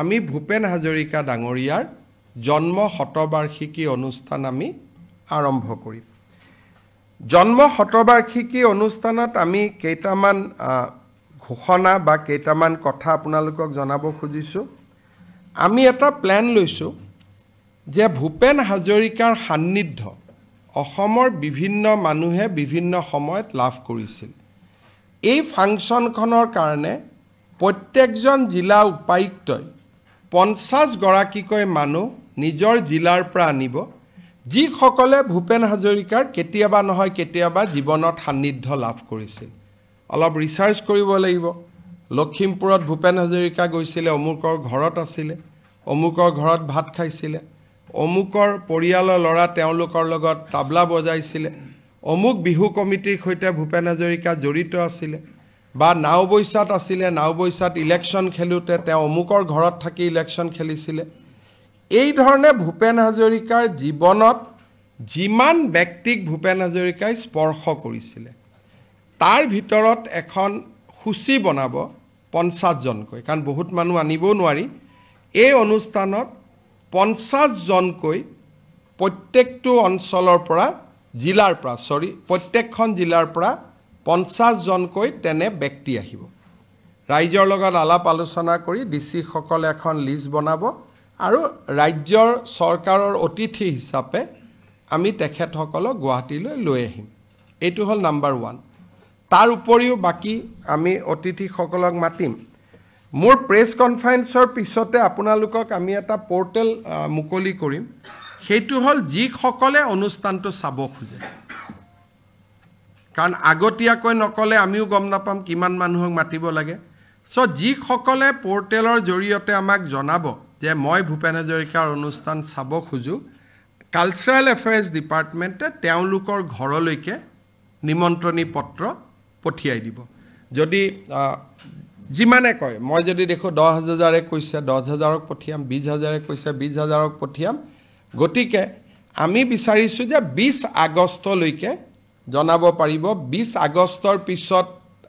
আমি ভূপেন হাজৰিকা ডাঙৰীয়াৰ জন্ম শতবাৰ্ষিকী অনুষ্ঠান আমি আৰম্ভ কৰিম জন্ম শতবাৰ্ষিকী অনুষ্ঠানত আমি কেইটামান ঘোষণা বা কেইটামান কথা আপোনালোকক জনাব খুজিছো আমি এটা প্ল্যান লৈছো যে ভূপেন হাজৰিকাৰ সান্নিধ্য অসমৰ বিভিন্ন মানুহে বিভিন্ন সময়ত লাভ কৰিছিল এই ফাংচনখনৰ কাৰণে প্ৰত্যেকজন জিলা উপায়ুক্তই 50 গৰাকীকৈ মানুহ নিজৰ জিলাৰ পৰা আনিব যিসকলে ভূপেন হাজৰিকাৰ কেতিয়াবা নহয় কেতিয়াবা জীৱনত সান্নিধ্য লাভ কৰিছিল অলপ ৰিসাৰ্চ কৰিব লাগিব লখিমপুৰত ভূপেন হাজৰিকা গৈছিল অমুকৰ ঘৰত আছিল অমুকৰ ঘৰত ভাত খাইছিল অমুকৰ পৰিয়ালৰ ল'ৰা তেওঁলোকৰ লগত তাবলা বজাইছিল অমুক বিহু কমিটিৰ সৈতে ভূপেন হাজৰিকা জড়িত আছিল বা নাওবৈছাত আছিল নাওবৈছাত ইলেকশ্যন খেলুতে তেওঁ অমুকৰ ঘৰত থাকি ইলেকশ্যন খেলিছিল এই ধৰণে ভূপেন হাজৰিকাৰ জীৱনত যিমান ব্যক্তিক ভূপেন হাজৰিকাই স্পৰ্শ কৰিছিল তাৰ ভিতৰত এখন সূচী বনাব 50 জনকৈ কাৰণ বহুত মানুহ আনিব নোৱাৰি এই অনুষ্ঠানত 50 জনকৈ প্ৰত্যেকটো অঞ্চলৰ পৰা জিলাৰ পৰা প্ৰত্যেকখন জিলাৰ পৰা 50 জনকৈ তেনে ব্যক্তি আহিব ৰাইজৰ লগত আলাপ আলোচনা কৰি ডিসি সকলে এখন লিষ্ট বনাব আৰু ৰাজ্যৰ চৰকাৰৰ অতিথি হিচাপে আমি তেখেতসকলক গুৱাহাটীলৈ লৈ আহিম এইটো হল নাম্বাৰ 1 তাৰ উপৰিও বাকি আমি অতিথি সকলক মাতিম মোৰ প্ৰেছ কনফাৰেন্সৰ পিছতে আপোনালোকক আমি এটা পোৰ্টেল মুকলি কৰিম সেইটো হল যি সকলে অনুষ্ঠানটো চাব খোজে কাৰণ আগতীয়াকৈ নকলে আমিও গম নাপাম কিমান মানুহক মাতিব লাগে সো যি সকলে পোৰ্টেলৰ জৰিয়তে আমাক জনাব যে মই ভূপেন হাজৰিকাৰ অনুষ্ঠান চাব খোজো কালচাৰেল এফেয়াৰ্স ডিপাৰ্টমেন্টে তেওঁলোকৰ ঘৰলৈকে নিমন্ত্ৰণী পত্ৰ পঠিয়াই দিব যদি যিমানে কয় মই যদি দেখো 10000 কৈছে 10000ক পঠিয়াম 20000 কৈছে 20000ক পঠিয়াম গতিকে আমি বিচাৰিছো যে 20 আগষ্টলৈকে জনাব পাৰিব 20 আগষ্টৰ পিছত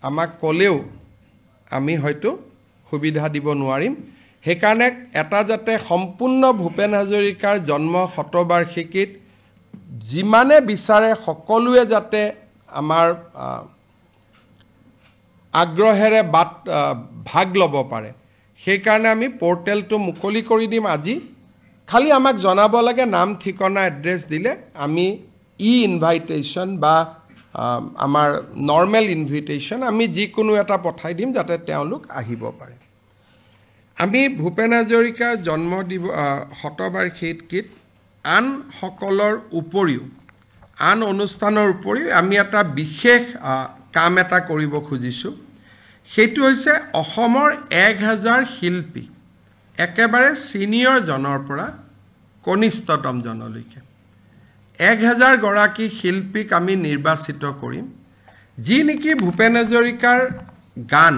আমাক কলেও আমি হয়তো সুবিধা দিব নোৱাৰিম হেকাৰণে এটা যাতে সম্পূৰ্ণ ভূপেন হাজৰিকাৰ জন্ম শতবাৰ্ষিকীত যিমানে বিচাৰে সকলোৱে যাতে আমাৰ আগ্ৰহেৰে ভাগ লব পাৰে হেকাৰণে আমি পোৰ্টেলটো মুকলি কৰি দিম আজি খালি আমাক জনাব লাগে নাম ঠিকনা এড্ৰেছ দিলে আমি ইনভাইটেশন বা আমাৰ নৰমাল ইনভিটেশন আমি যিকোনো এটা পঠাই দিম যাতে তেওঁলোক আহিব পাৰে আমি ভূপেন হাজৰিকা জন্ম শতবাৰ্ষিকীত আন সকলৰ উপৰিও আন অনুষ্ঠানৰ উপৰিও আমি এটা বিশেষ কাম এটা কৰিব খুজিছো সেইটো হৈছে অসমৰ 1000 শিল্পী একেবাৰে সিনিয়ৰ জনৰ পৰা কনিষ্ঠতম জনলৈকে 1000 গৰাকী শিল্পীক আমি নিৰ্বাচিত কৰিম যি নেকি ভূপেন হাজৰিকাৰ গান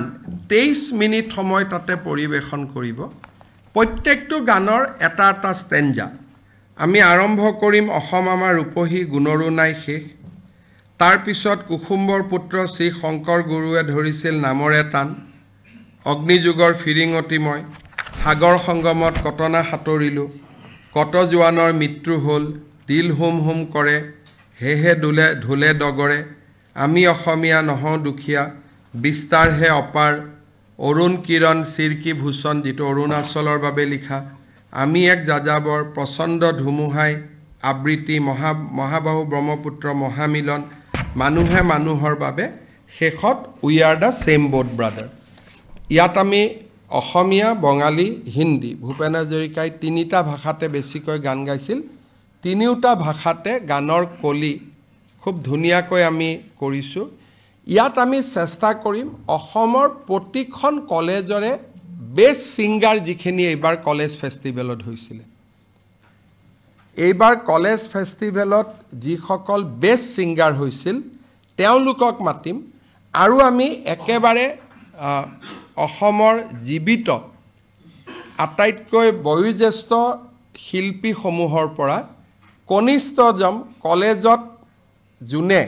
23 মিনিট সময় তাতে পৰিবেশন কৰিব প্ৰত্যেকটো গানৰ এটা এটা ষ্টেঞ্জা আমি আৰম্ভ কৰিম অসম আমাৰ ৰূপহী গুণৰো নাই শেষ তাৰ পিছত কুসুম্বৰ পুত্ৰ শ্ৰী শংকৰ গুৰুৱে ধৰিছিল নামৰে টান অগ্নিযুগৰ ফিৰিঙতি মই সাগৰ সংগমত কটনা সাতৰিলো কত জোৱানৰ মৃত্যু হল দিল হুম হুম কৰে হেহে ঢুলে ডগৰে আমি অসমীয়া নহওঁ দুখীয়া বিস্তাৰ হে অপাৰ অৰুণ কিৰণ চিৰকি ভূষণ যিটো অৰুণাচলৰ বাবে লিখা আমি এক যাযাবৰ প্ৰচণ্ড ধুমুহাই আবৃত্তি মহাবাহু ব্ৰহ্মপুত্ৰ মহামিলন মানুহে মানুহৰ বাবে শেষত we are da same boat brother ইয়াত আমি অসমীয়া বঙালী হিন্দী ভূপেন হাজৰিকাই তিনিটা ভাষাতে বেছিকৈ গান গাইছিল তিনিওটা ভাষাতে গানৰ কলি খুব ধুনীয়াকৈ আমি কৰিছো ইয়াত আমি চেষ্টা কৰিম অসমৰ প্ৰতিখন কলেজৰে বেষ্ট সিঙ্গাৰ যিখিনি এইবাৰ কলেজ ফেষ্টিভেলত হৈছিল এইবাৰ কলেজ ফেষ্টিভেলত যিসকল বেষ্ট সিঙ্গাৰ হৈছিল তেওঁলোকক মাতিম আৰু আমি একেবাৰে অসমৰ জীৱিত আটাইতকৈ বয়োজ্যেষ্ঠ শিল্পী সমূহৰ পৰা কনিষ্ঠতম কলেজত জুনে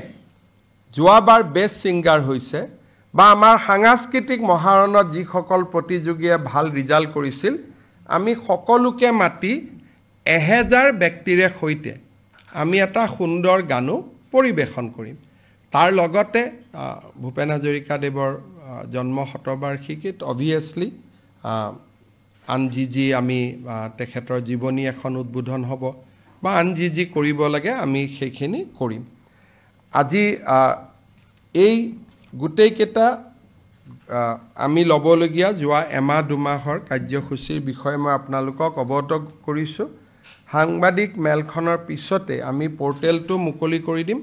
যোৱাবাৰ বেষ্ট সিঙ্গাৰ হৈছে বা আমাৰ সাংস্কৃতিক মহাৰণত যিসকল প্ৰতিযোগীয়ে ভাল ৰিজাল্ট কৰিছিল আমি সকলোকে মাতি 1000 ব্যক্তিৰে সৈতে আমি এটা সুন্দৰ গানো পৰিবেশন কৰিম তাৰ লগতে ভূপেন হাজৰিকাদেৱৰ জন্ম শতবাৰ্ষিকীত অবভিয়াছলি আন যি আমি তেখেতৰ জীৱনী এখন উদ্বোধন হ'ব বা আন যি কৰিব লাগে আমি সেইখিনি কৰিম আজি এই গোটেইকেইটা আমি ল'বলগীয়া যোৱা এমাহ দুমাহৰ কাৰ্যসূচীৰ বিষয়ে মই আপোনালোকক অৱগত কৰিছোঁ সাংবাদিক মেলখনৰ পিছতে আমি পৰ্টেলটো মুকলি কৰি দিম